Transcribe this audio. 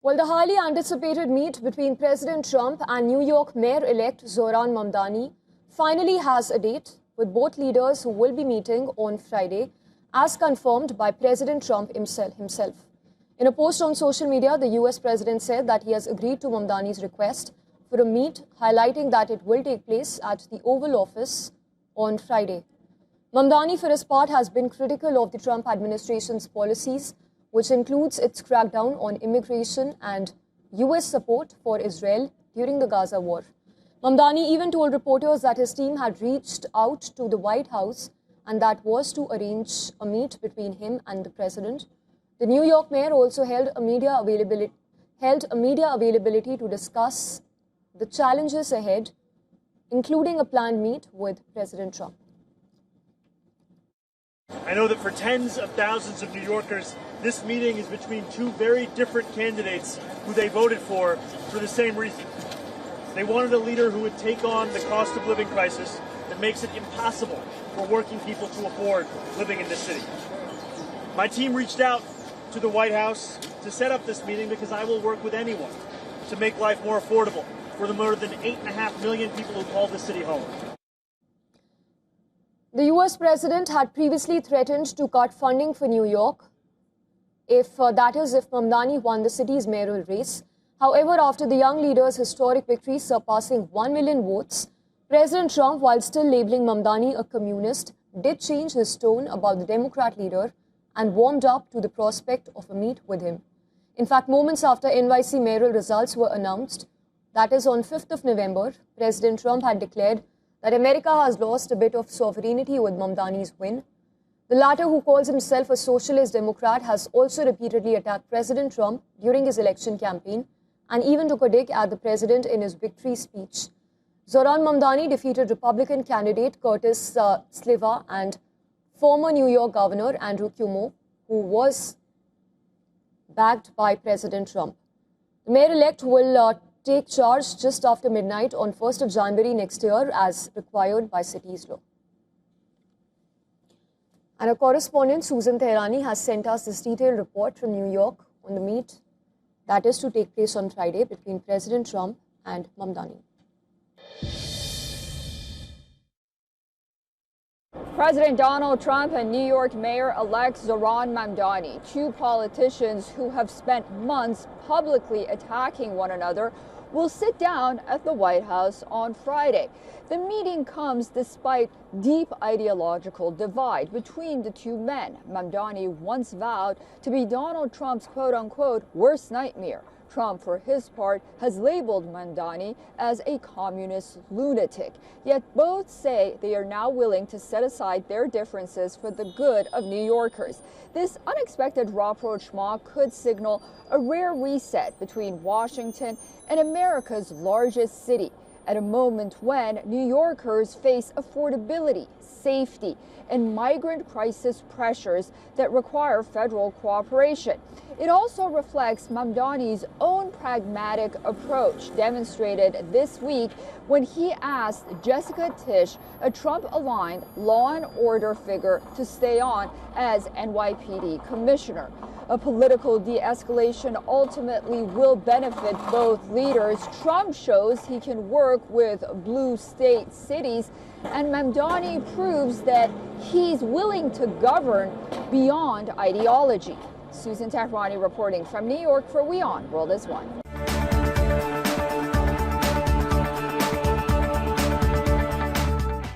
Well, the highly anticipated meet between President Trump and New York Mayor-elect Zohran Mamdani finally has a date, with both leaders who will be meeting on Friday, as confirmed by President Trump himself. In a post on social media, the US president said that he has agreed to Mamdani's request for a meet, highlighting that it will take place at the Oval Office on Friday. Mamdani, for his part, has been critical of the Trump administration's policies, which includes its crackdown on immigration and US support for Israel during the Gaza war. Mamdani even told reporters that his team had reached out to the White House and that was to arrange a meet between him and the president. The New York mayor also held a media availability to discuss the challenges ahead, including a planned meet with President Trump. I know that for tens of thousands of New Yorkers, this meeting is between two very different candidates who they voted for the same reason. They wanted a leader who would take on the cost of living crisis that makes it impossible for working people to afford living in this city. My team reached out to the White House to set up this meeting because I will work with anyone to make life more affordable for the more than 8.5 million people who call this city home. The US president had previously threatened to cut funding for New York if Mamdani won the city's mayoral race. However, after the young leader's historic victory surpassing 1 million votes, President Trump, while still labeling Mamdani a communist, did change his tone about the Democrat leader and warmed up to the prospect of a meet with him. In fact, moments after NYC mayoral results were announced, that is on 5th of November, President Trump had declared that America has lost a bit of sovereignty with Mamdani's win. The latter, who calls himself a socialist Democrat, has also repeatedly attacked President Trump during his election campaign and even took a dig at the president in his victory speech. Zohran Mamdani defeated Republican candidate Curtis Sliwa and former New York Governor Andrew Cuomo, who was backed by President Trump. The mayor-elect will take charge just after midnight on 1st of January next year as required by city's law. And our correspondent Susan Teherani has sent us this detailed report from New York on the meet that is to take place on Friday between President Trump and Mamdani. President Donald Trump and New York Mayor-elect Zohran Mamdani, two politicians who have spent months publicly attacking one another, will sit down at the White House on Friday. The meeting comes despite deep ideological divide between the two men. Mamdani once vowed to be Donald Trump's quote-unquote worst nightmare. Trump, for his part, has labeled Mamdani as a communist lunatic. Yet both say they are now willing to set aside their differences for the good of New Yorkers. This unexpected rapprochement could signal a rare reset between Washington and America's largest city, at a moment when New Yorkers face affordability, safety, and migrant crisis pressures that require federal cooperation. It also reflects Mamdani's own pragmatic approach, demonstrated this week when he asked Jessica Tisch, a Trump-aligned law and order figure, to stay on as NYPD commissioner. A political de-escalation ultimately will benefit both leaders. Trump shows he can work with blue state cities, and Mamdani proves that he's willing to govern beyond ideology. Susan Teherani reporting from New York for WION World is One.